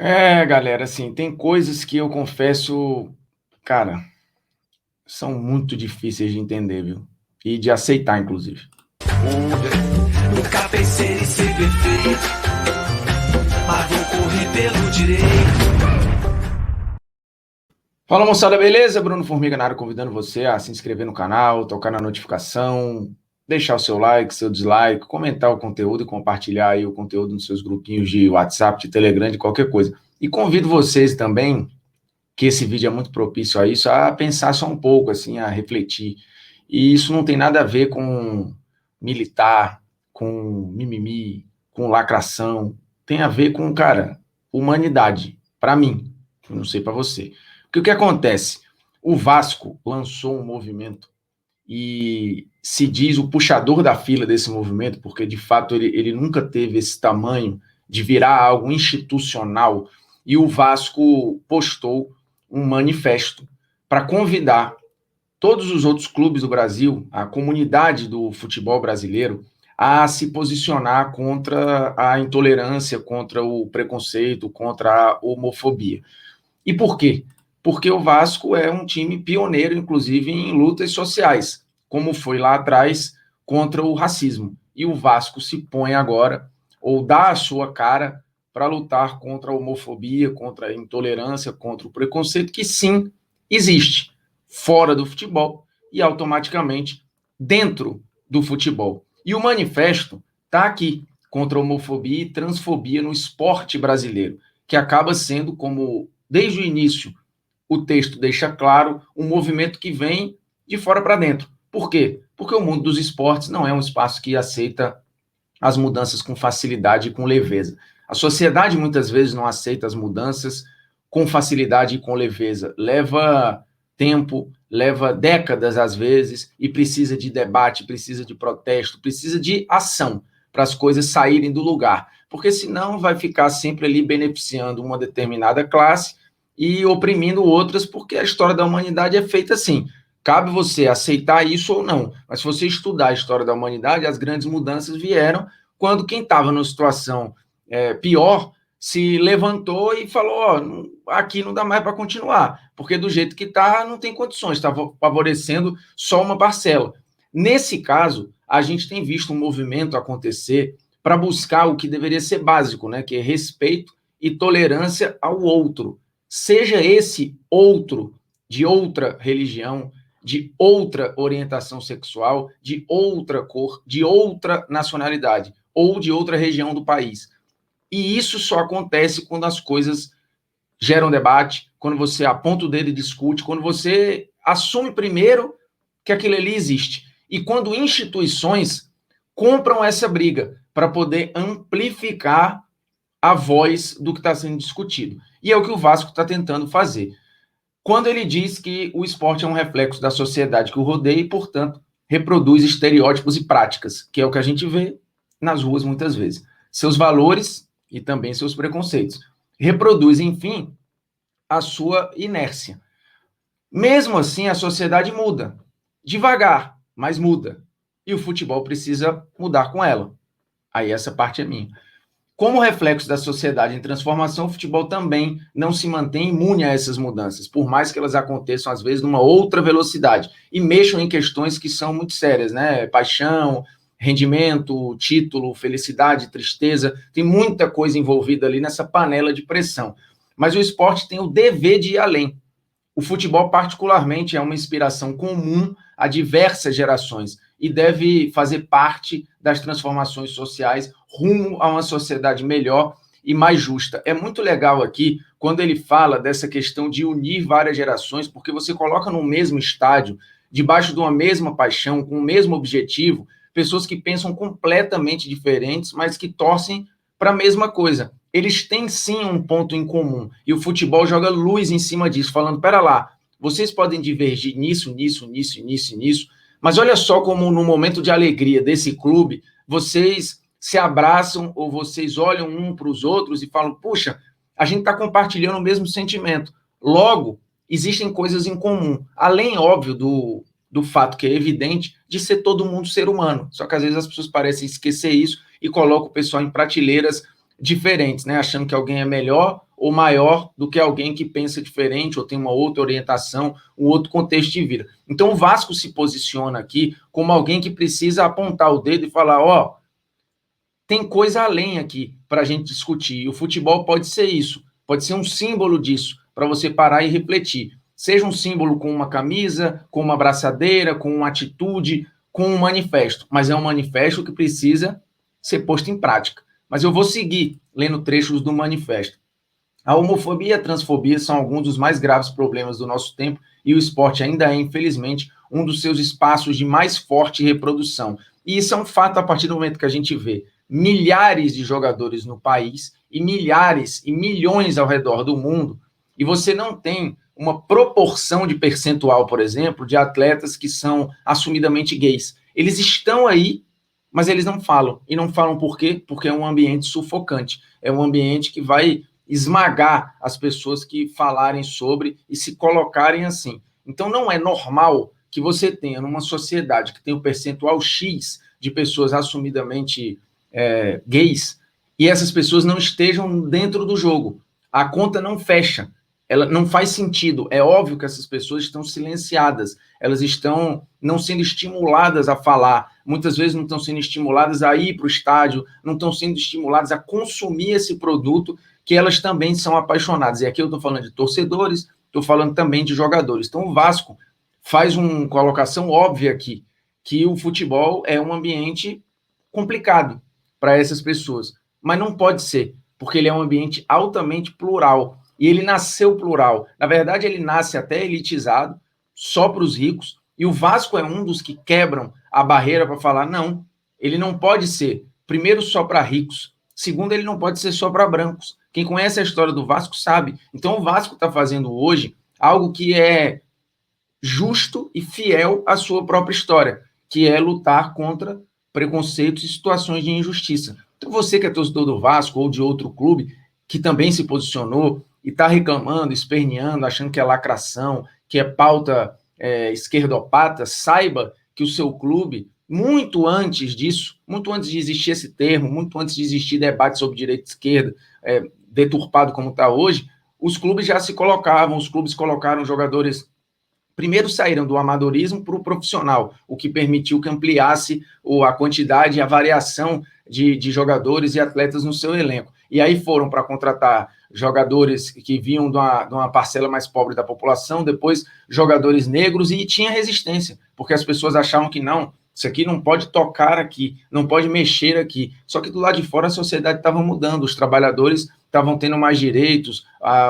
Galera, assim, tem coisas que eu confesso, cara, são muito difíceis de entender, viu? E de aceitar, inclusive. Nunca pensei em ser perfeito, mas vou correr pelo direito. Fala, moçada, beleza? Bruno Formiga na área, convidando você a se inscrever no canal, tocar na notificação, deixar o seu like, seu dislike, comentar o conteúdo e compartilhar aí o conteúdo nos seus grupinhos de WhatsApp, de Telegram, de qualquer coisa. E convido vocês também, que esse vídeo é muito propício a isso, a pensar só um pouco, assim, a refletir. E isso não tem nada a ver com militar, com mimimi, com lacração. Tem a ver com, cara, humanidade. Para mim, eu não sei para você. Porque o que acontece? O Vasco lançou um movimento e se diz o puxador da fila desse movimento, porque de fato ele nunca teve esse tamanho de virar algo institucional. E o Vasco postou um manifesto para convidar todos os outros clubes do Brasil, a comunidade do futebol brasileiro, a se posicionar contra a intolerância, contra o preconceito, contra a homofobia. E por quê? Porque o Vasco é um time pioneiro, inclusive, em lutas sociais, como foi lá atrás contra o racismo. E o Vasco se põe agora, ou dá a sua cara, para lutar contra a homofobia, contra a intolerância, contra o preconceito, que sim, existe fora do futebol e automaticamente dentro do futebol. E o manifesto está aqui contra a homofobia e transfobia no esporte brasileiro, que acaba sendo, como desde o início o texto deixa claro, um movimento que vem de fora para dentro. Por quê? Porque o mundo dos esportes não é um espaço que aceita as mudanças com facilidade e com leveza. A sociedade muitas vezes não aceita as mudanças com facilidade e com leveza. Leva tempo, leva décadas às vezes, e precisa de debate, precisa de protesto, precisa de ação para as coisas saírem do lugar. Porque senão vai ficar sempre ali beneficiando uma determinada classe e oprimindo outras, porque a história da humanidade é feita assim. Cabe você aceitar isso ou não. Mas se você estudar a história da humanidade, as grandes mudanças vieram quando quem estava numa situação pior se levantou e falou: aqui não dá mais para continuar, porque do jeito que está, não tem condições, está favorecendo só uma parcela. Nesse caso, a gente tem visto um movimento acontecer para buscar o que deveria ser básico, né, que é respeito e tolerância ao outro. Seja esse outro de outra religião, de outra orientação sexual, de outra cor, de outra nacionalidade ou de outra região do país. E isso só acontece quando as coisas geram debate, quando você aponta o dedo e discute, quando você assume primeiro que aquilo ali existe. E quando instituições compram essa briga para poder amplificar a voz do que está sendo discutido. E é o que o Vasco está tentando fazer. Quando ele diz que o esporte é um reflexo da sociedade que o rodeia e, portanto, reproduz estereótipos e práticas, que é o que a gente vê nas ruas muitas vezes. Seus valores e também seus preconceitos. Reproduz, enfim, a sua inércia. Mesmo assim, a sociedade muda. Devagar, mas muda. E o futebol precisa mudar com ela. Aí essa parte é minha. Como reflexo da sociedade em transformação, o futebol também não se mantém imune a essas mudanças, por mais que elas aconteçam, às vezes, numa outra velocidade, e mexam em questões que são muito sérias, né? Paixão, rendimento, título, felicidade, tristeza, tem muita coisa envolvida ali nessa panela de pressão. Mas o esporte tem o dever de ir além. O futebol, particularmente, é uma inspiração comum a diversas gerações e deve fazer parte das transformações sociais rumo a uma sociedade melhor e mais justa. É muito legal aqui quando ele fala dessa questão de unir várias gerações, porque você coloca no mesmo estádio, debaixo de uma mesma paixão, com o mesmo objetivo, pessoas que pensam completamente diferentes, mas que torcem para a mesma coisa. Eles têm sim um ponto em comum, e o futebol joga luz em cima disso, falando: pera lá, vocês podem divergir nisso, nisso, nisso, nisso, nisso, mas olha só como no momento de alegria desse clube, vocês se abraçam ou vocês olham um para os outros e falam: puxa, a gente está compartilhando o mesmo sentimento. Logo, existem coisas em comum, além, óbvio, do fato que é evidente de ser todo mundo ser humano. Só que às vezes as pessoas parecem esquecer isso e colocam o pessoal em prateleiras diferentes, né? Achando que alguém é melhor ou maior do que alguém que pensa diferente ou tem uma outra orientação, um outro contexto de vida. Então o Vasco se posiciona aqui como alguém que precisa apontar o dedo e falar, ó, tem coisa além aqui para a gente discutir, e o futebol pode ser isso, pode ser um símbolo disso, para você parar e refletir. Seja um símbolo com uma camisa, com uma abraçadeira, com uma atitude, com um manifesto, mas é um manifesto que precisa ser posto em prática. Mas eu vou seguir lendo trechos do manifesto. A homofobia e a transfobia são alguns dos mais graves problemas do nosso tempo e o esporte ainda é, infelizmente, um dos seus espaços de mais forte reprodução. E isso é um fato a partir do momento que a gente vê milhares de jogadores no país e milhares e milhões ao redor do mundo, e você não tem uma proporção de percentual, por exemplo, de atletas que são assumidamente gays. Eles estão aí, mas eles não falam. E não falam por quê? Porque é um ambiente sufocante. É um ambiente que vai esmagar as pessoas que falarem sobre e se colocarem assim. Então, não é normal que você tenha numa sociedade que tem um percentual X de pessoas assumidamente gays e essas pessoas não estejam dentro do jogo. A conta não fecha. Ela não faz sentido. É óbvio que essas pessoas estão silenciadas, elas estão não sendo estimuladas a falar, muitas vezes não estão sendo estimuladas a ir para o estádio, não estão sendo estimuladas a consumir esse produto, que elas também são apaixonadas. E aqui eu estou falando de torcedores, estou falando também de jogadores. Então o Vasco faz uma colocação óbvia aqui, que o futebol é um ambiente complicado para essas pessoas, mas não pode ser, porque ele é um ambiente altamente plural, e ele nasceu plural. Na verdade, ele nasce até elitizado, só para os ricos, e o Vasco é um dos que quebram a barreira para falar, não, ele não pode ser, primeiro, só para ricos, segundo, ele não pode ser só para brancos. Quem conhece a história do Vasco sabe. Então, o Vasco está fazendo hoje algo que é justo e fiel à sua própria história, que é lutar contra preconceitos e situações de injustiça. Então, você que é torcedor do Vasco ou de outro clube, que também se posicionou e está reclamando, esperneando, achando que é lacração, que é pauta esquerdopata, saiba que o seu clube, muito antes disso, muito antes de existir esse termo, muito antes de existir debate sobre direita e esquerda, deturpado como está hoje, os clubes já se colocavam, os clubes colocaram jogadores, primeiro saíram do amadorismo para o profissional, o que permitiu que ampliasse a quantidade e a variação de jogadores e atletas no seu elenco. E aí foram para contratar jogadores que vinham de uma parcela mais pobre da população, depois jogadores negros, e tinha resistência, porque as pessoas achavam que não, isso aqui não pode tocar aqui, não pode mexer aqui. Só que do lado de fora a sociedade estava mudando, os trabalhadores estavam tendo mais direitos,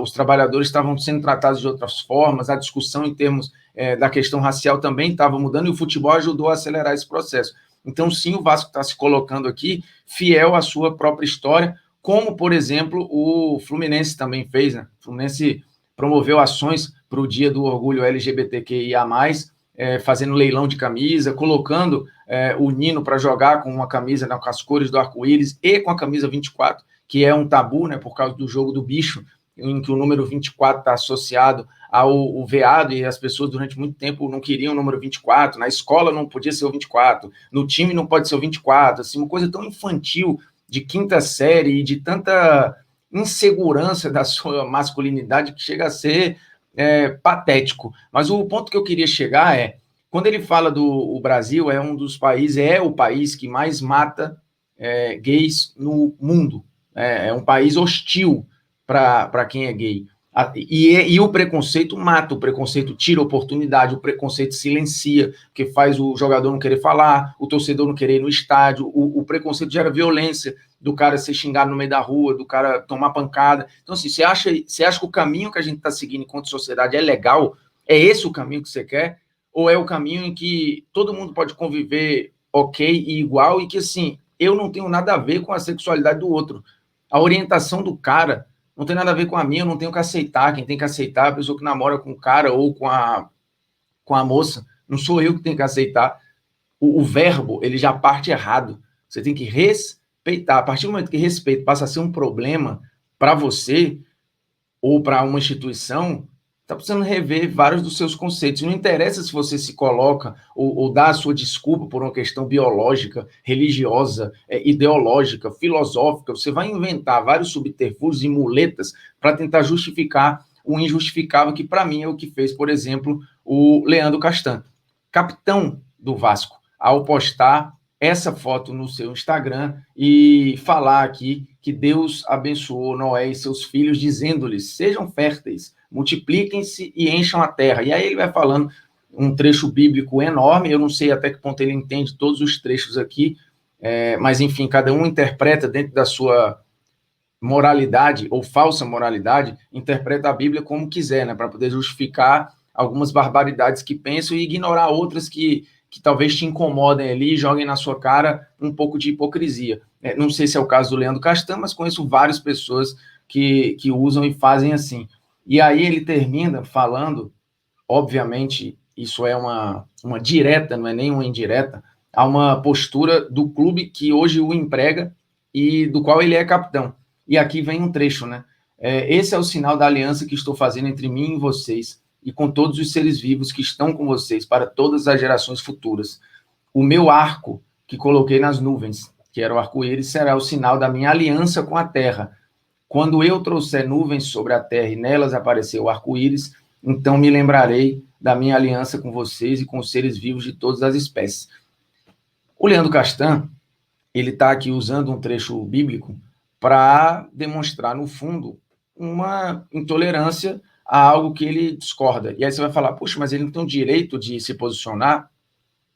os trabalhadores estavam sendo tratados de outras formas, a discussão em termos da questão racial também estava mudando, e o futebol ajudou a acelerar esse processo. Então, sim, o Vasco está se colocando aqui fiel à sua própria história, como, por exemplo, o Fluminense também fez, né? O Fluminense promoveu ações para o Dia do Orgulho LGBTQIA+, fazendo leilão de camisa, colocando o Nino para jogar com uma camisa, né, com as cores do arco-íris e com a camisa 24, que é um tabu, né, por causa do jogo do bicho, em que o número 24 está associado ao veado, e as pessoas durante muito tempo não queriam o número 24, na escola não podia ser o 24, no time não pode ser o 24, assim, uma coisa tão infantil, de quinta série, e de tanta insegurança da sua masculinidade, que chega a ser patético. Mas o ponto que eu queria chegar é, quando ele fala o Brasil é um dos países, é o país que mais mata gays no mundo, é um país hostil para quem é gay. E o preconceito mata, o preconceito tira oportunidade, o preconceito silencia, que faz o jogador não querer falar, o torcedor não querer ir no estádio, o preconceito gera violência, do cara ser xingado no meio da rua, do cara tomar pancada. Então, assim, você acha que o caminho que a gente está seguindo enquanto sociedade é legal? É esse o caminho que você quer? Ou é o caminho em que todo mundo pode conviver ok e igual, e que, assim, eu não tenho nada a ver com a sexualidade do outro. A orientação do cara não tem nada a ver com a minha, eu não tenho que aceitar. Quem tem que aceitar é a pessoa que namora com o cara ou com a moça. Não sou eu que tenho que aceitar. O verbo, ele já parte errado. Você tem que respeitar. A partir do momento que respeito passa a ser um problema para você ou para uma instituição, está precisando rever vários dos seus conceitos. Não interessa se você se coloca ou dá a sua desculpa por uma questão biológica, religiosa, ideológica, filosófica. Você vai inventar vários subterfúgios e muletas para tentar justificar o injustificável, que para mim é o que fez, por exemplo, o Leandro Castan, capitão do Vasco, ao postar essa foto no seu Instagram e falar aqui que Deus abençoou Noé e seus filhos, dizendo-lhes: sejam férteis, multipliquem-se e encham a terra. E aí ele vai falando um trecho bíblico enorme, eu não sei até que ponto ele entende todos os trechos aqui, mas enfim, cada um interpreta dentro da sua moralidade ou falsa moralidade, interpreta a Bíblia como quiser, né, para poder justificar algumas barbaridades que pensam e ignorar outras que talvez te incomodem ali e joguem na sua cara um pouco de hipocrisia. Não sei se é o caso do Leandro Castan, mas conheço várias pessoas que usam e fazem assim. E aí ele termina falando, obviamente, isso é uma direta, não é nem uma indireta, a uma postura do clube que hoje o emprega e do qual ele é capitão. E aqui vem um trecho, né? Esse é o sinal da aliança que estou fazendo entre mim e vocês, e com todos os seres vivos que estão com vocês para todas as gerações futuras. O meu arco que coloquei nas nuvens, que era o arco-íris, será o sinal da minha aliança com a terra. Quando eu trouxer nuvens sobre a terra e nelas aparecer o arco-íris, então me lembrarei da minha aliança com vocês e com os seres vivos de todas as espécies. O Leandro Castan, ele está aqui usando um trecho bíblico para demonstrar, no fundo, uma intolerância a algo que ele discorda. E aí você vai falar: puxa, mas ele não tem o direito de se posicionar?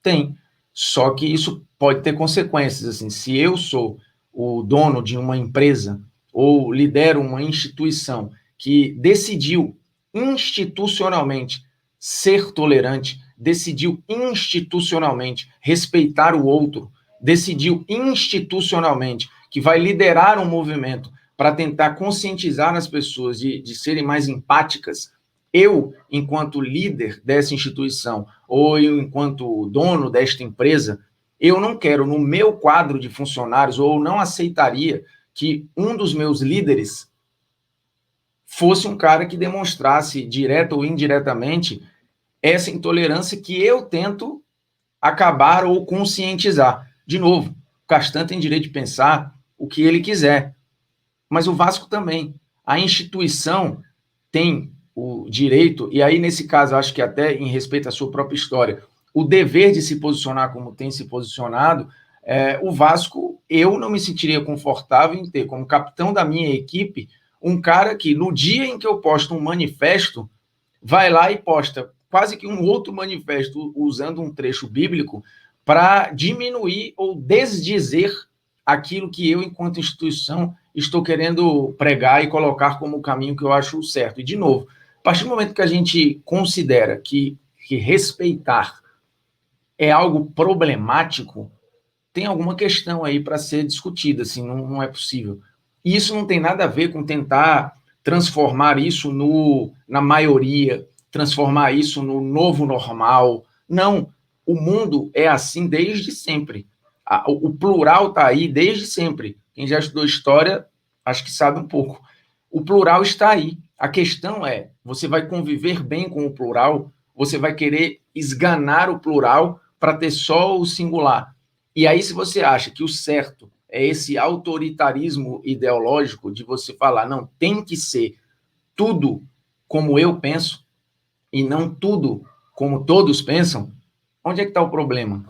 Tem. Só que isso pode ter consequências. Assim, se eu sou o dono de uma empresa ou lidero uma instituição que decidiu institucionalmente ser tolerante, decidiu institucionalmente respeitar o outro, decidiu institucionalmente que vai liderar um movimento para tentar conscientizar as pessoas de serem mais empáticas, eu, enquanto líder dessa instituição, ou eu, enquanto dono desta empresa, eu não quero, no meu quadro de funcionários, ou não aceitaria que um dos meus líderes fosse um cara que demonstrasse, direta ou indiretamente, essa intolerância que eu tento acabar ou conscientizar. De novo, o Castan tem direito de pensar o que ele quiser, mas o Vasco também. A instituição tem o direito, e aí nesse caso acho que até em respeito à sua própria história, o dever de se posicionar como tem se posicionado. O Vasco, eu não me sentiria confortável em ter como capitão da minha equipe um cara que no dia em que eu posto um manifesto, vai lá e posta quase que um outro manifesto usando um trecho bíblico para diminuir ou desdizer aquilo que eu, enquanto instituição, estou querendo pregar e colocar como o caminho que eu acho certo. E, de novo, a partir do momento que a gente considera que respeitar é algo problemático, tem alguma questão aí para ser discutida, assim, não é possível. E isso não tem nada a ver com tentar transformar isso na maioria, transformar isso no novo normal. Não, o mundo é assim desde sempre. O plural está aí desde sempre. Quem já estudou história, acho que sabe um pouco. O plural está aí. A questão é, você vai conviver bem com o plural, você vai querer esganar o plural para ter só o singular. E aí, se você acha que o certo é esse autoritarismo ideológico de você falar, não, tem que ser tudo como eu penso e não tudo como todos pensam, onde é que está o problema?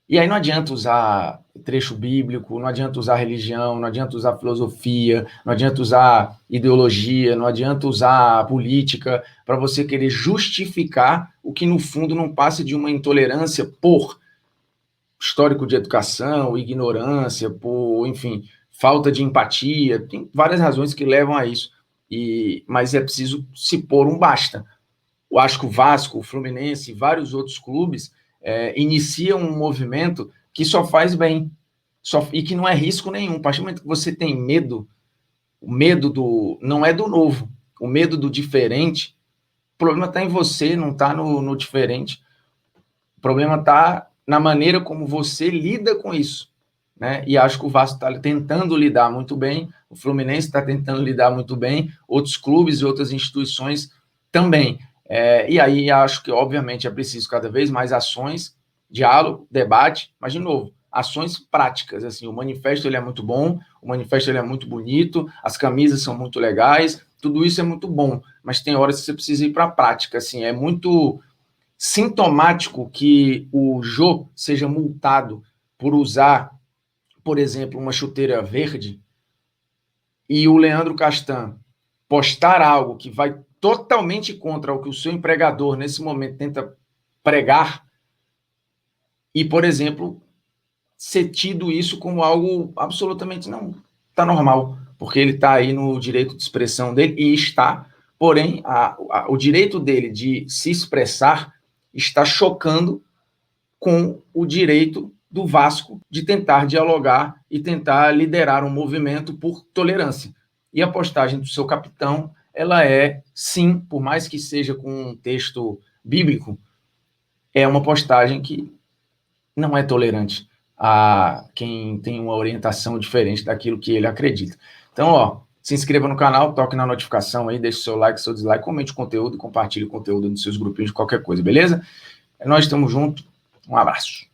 E aí não adianta usar trecho bíblico, não adianta usar religião, não adianta usar filosofia, não adianta usar ideologia, não adianta usar política para você querer justificar o que, no fundo, não passa de uma intolerância por histórico de educação, ignorância, por, enfim, falta de empatia. Tem várias razões que levam a isso. Mas é preciso se pôr um basta. Eu acho que o Vasco, o Fluminense e vários outros clubes iniciam um movimento que só faz bem, e que não é risco nenhum. A partir do momento que você tem medo, o medo não é do novo, o medo do diferente, o problema está em você, não está no diferente. O problema está na maneira como você lida com isso, né? E acho que o Vasco está tentando lidar muito bem, o Fluminense está tentando lidar muito bem, outros clubes e outras instituições Também. E aí acho que, obviamente, é preciso cada vez mais ações, diálogo, debate, mas, de novo, ações práticas. Assim, o manifesto ele é muito bom, o manifesto ele é muito bonito, as camisas são muito legais, tudo isso é muito bom, mas tem horas que você precisa ir para a prática. Assim, é muito sintomático que o Jô seja multado por usar, por exemplo, uma chuteira verde e o Leandro Castan postar algo que vai totalmente contra o que o seu empregador, nesse momento, tenta pregar e, por exemplo, ser tido isso como algo absolutamente não está normal, porque ele está aí no direito de expressão dele e está, porém, o direito dele de se expressar está chocando com o direito do Vasco de tentar dialogar e tentar liderar um movimento por tolerância. E a postagem do seu capitão, ela é, sim, por mais que seja com um texto bíblico, é uma postagem que não é tolerante a quem tem uma orientação diferente daquilo que ele acredita. Então, ó, se inscreva no canal, toque na notificação aí, deixe seu like, seu dislike, comente o conteúdo, compartilhe o conteúdo nos seus grupinhos, qualquer coisa, beleza? Nós estamos juntos. Um abraço.